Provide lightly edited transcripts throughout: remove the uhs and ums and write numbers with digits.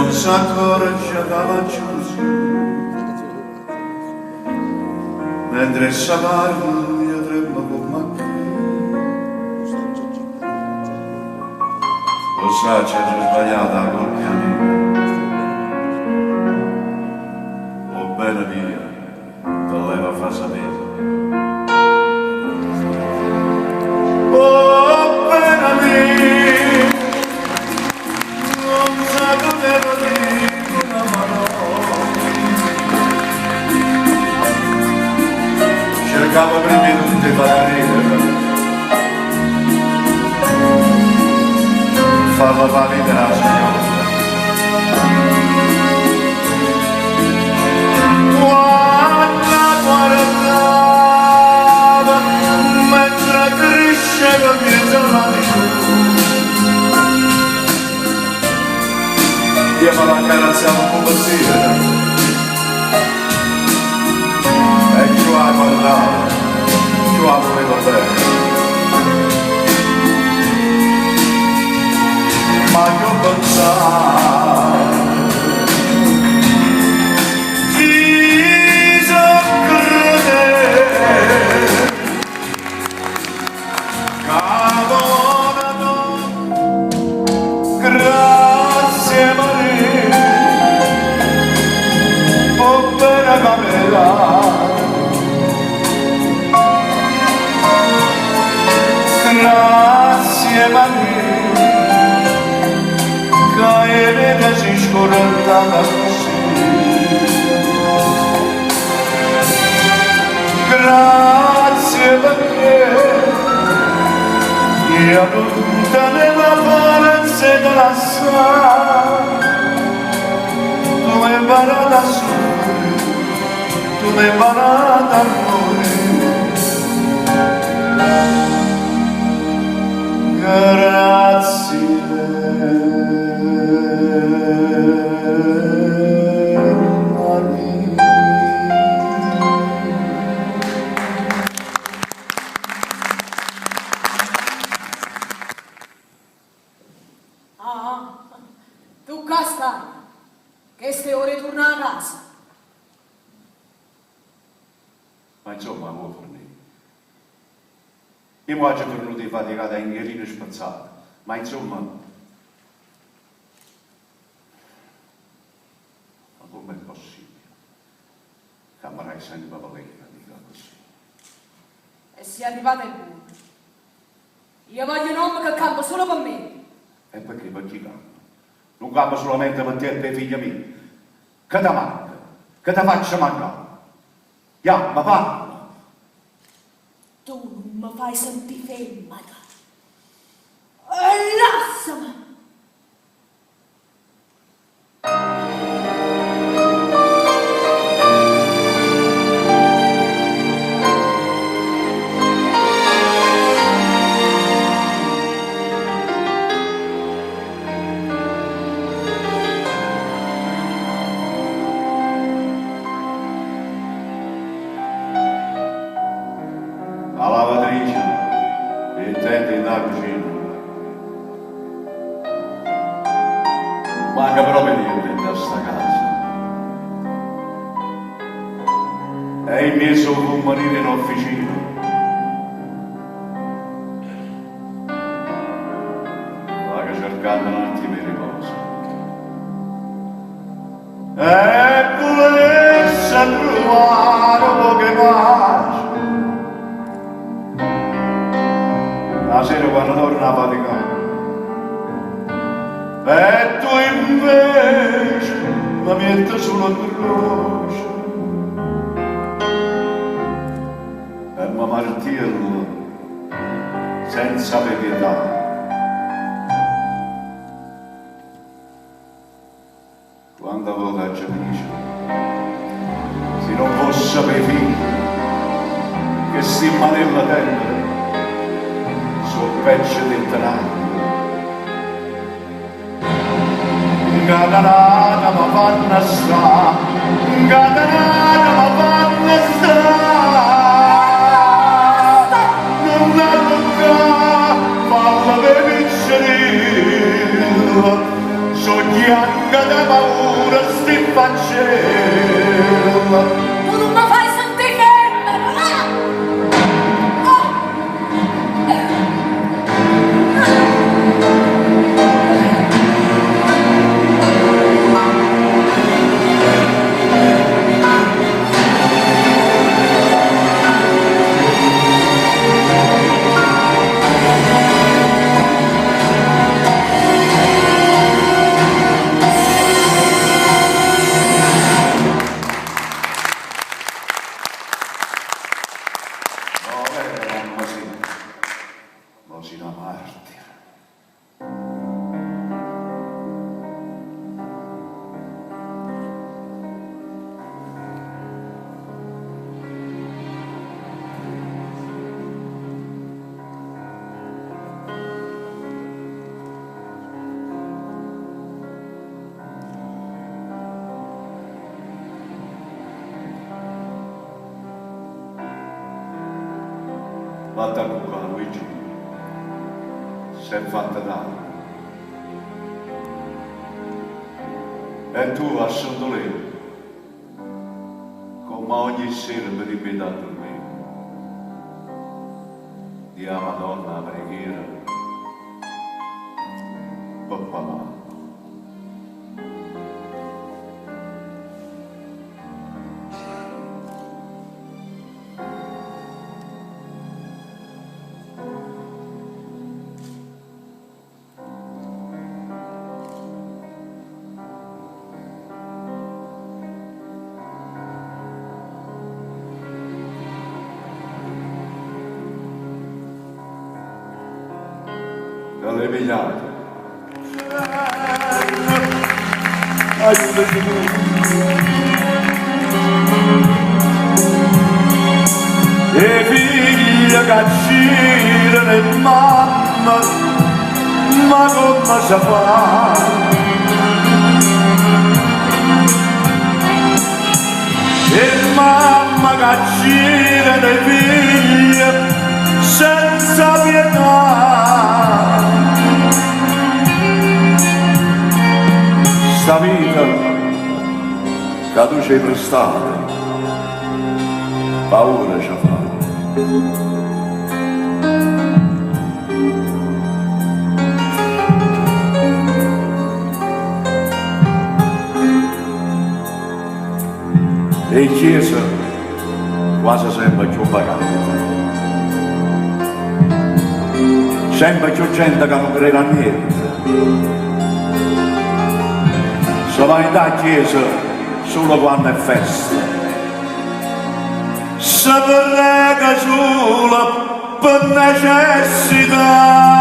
non s'accorge dalla chiusa mentre Savarno io trembo con macchina lo sa c'è sbagliata col pianino o bene via te leva fa sapere oh bene via non sa potevo dire una mano cercavo prima di tutte parole farla fa vita la signora quando guardava mentre cresceva mezzo la io me la carezzavo come zia e io la guardavo io la volevo bene ma io pensavo chi so credere cavolo grazie Maria oh bene Mamela grazie Maria che vede si scorrentata così grazie perché io tutta nella forza della sa tu mi hai imparato a soffrire tu mi hai imparato a morire grazie tu castai, che ste ore torna a casa. Ma insomma, mo torni. Io oggi sono venuto faticata in gherino spazzato, ma insomma... Ma com'è possibile? Camera che senti papaletta, dica così. E si è arrivata il punto. Io voglio un uomo che campa solo per me. E perché per chi campa? Non campa solamente per te e per i figli miei. Che ti manca? Che ti faccio mancare? Ya, ma parla! Tu non mi fai sentire fermata. Lasciami! La lavatrice, il tente da cucina. Manca proprio niente in questa casa. E il mio sono marito in officina. Vado cercando un attimo di riposo. E volesse trovare poche pace. La sera quando torna a faticare e tu invece mi metti sulla croce e mi martello senza pietà quanta volta ci dice se non fosse per i figli che si manella tendere sul pezzo del trano. Gadanata ma fanno sta, gadanata ma fanno sta. Non la tocca, falla per vincere, so chi che da paura sti faccella. Tu non mi fai sentire ferma, no? Rosina Martir. Vatta qua, Luigi. Si è fatta tanto. E tu a Sondolino, come ogni sera mi ripeti a dormire, di a Madonna la preghiera, papà. Dalle migliaia. Aiutaci tu. E figlia che girano e mamma, ma come si fa? E mamma che girano e figlia senza pietà. Sta vita che tu ci hai prestata, paura ci fa. E in chiesa quasi sempre più vacante, sempre più gente che non crede a niente. Se vai da chiesa solo quando è festa, se prega solo per necessità.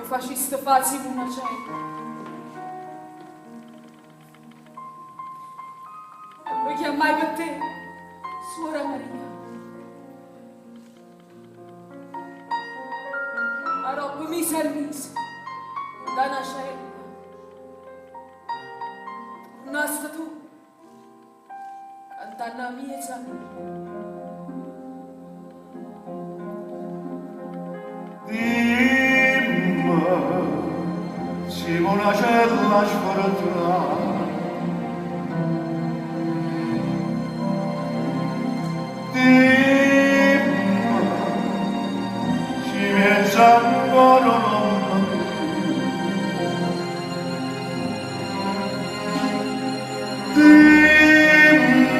Fascista facile una cena. Mi chiamai per te, suora Maria. A roba mi servisse da una cena. Nasta tu, cantando a mia zamina. Siamo una cella sfortunata, dimmi, ci pensa ancora non dimmi,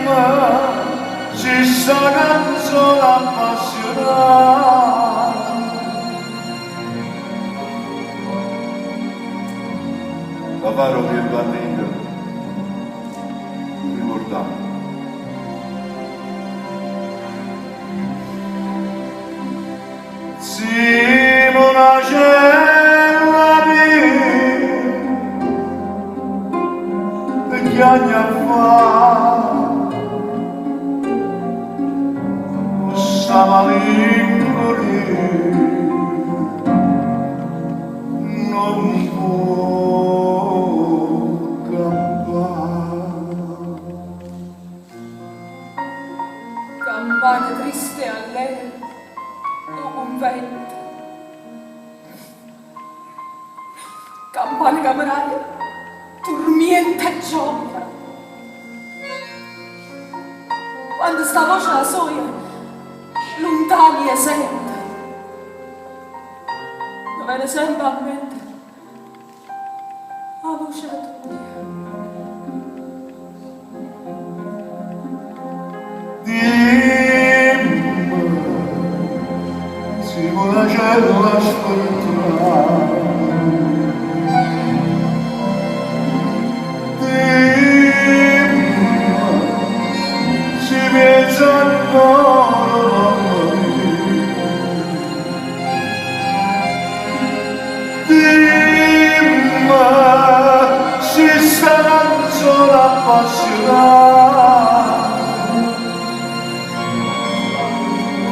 ci sta canzone appassionata. Paparo che il bambino ricordava. Sì. che anni fa questa malinconia non può campare. Campagna triste a lei, un convento. Campana cameraria, dormiente e gioia. Quando sta voce la soia, lontani e sente, mi viene sempre a mente la voce tua. Dimmi, se una cella sfortunata, si saranno solo appassionati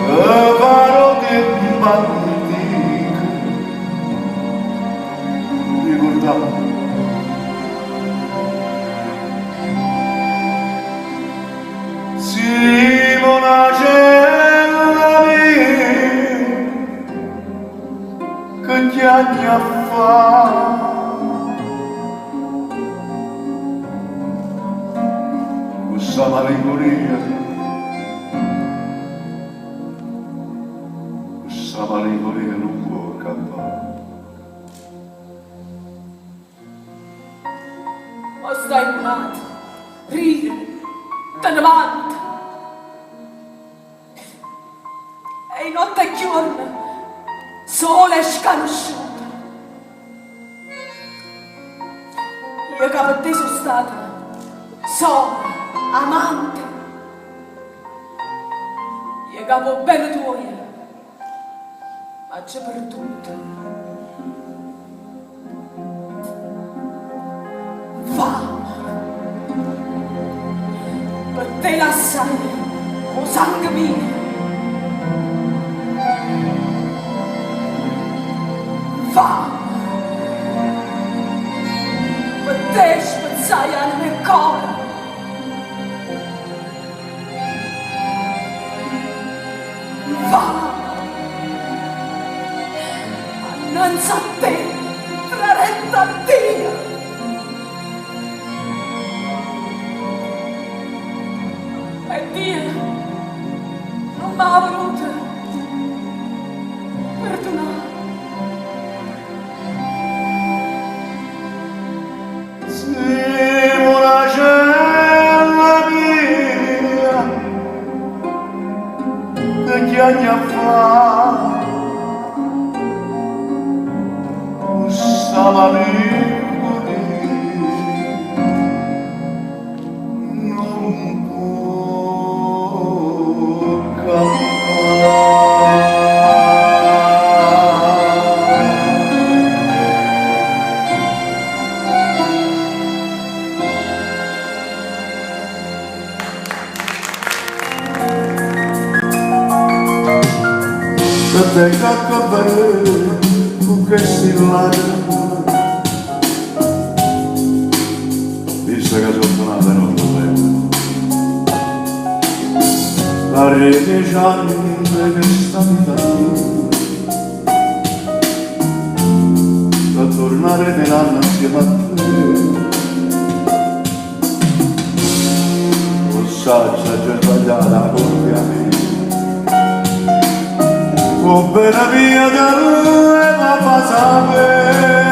e farò tempo antico ricordando Simona cella mia che ti anni a fa questa malinconia non può campare. Ma stai buonato, ride, te ne vanta. E notte e giorno, sole sconosciuto. Io che per te sono stata sola, amante. Io che avevo bene tuoia, ma c'è per tutto. Per te la sai, o sangue mio. Va! Per te spezzai al mio cuore. Va! Annanzi a te, traretta a Dio. E Dio non mi ha voluto perdonare. Sei una cella mia che ti anni a fa questa malinconia non può campare. Te cacabare con questi lacrime, visto che sono tornata non lo vedo. La rete gianni che sta vita per tornare nell'anno insieme a te. Lo saggia già sbagliata la colpa mia. Oh bella mia, da dove ma fa sapere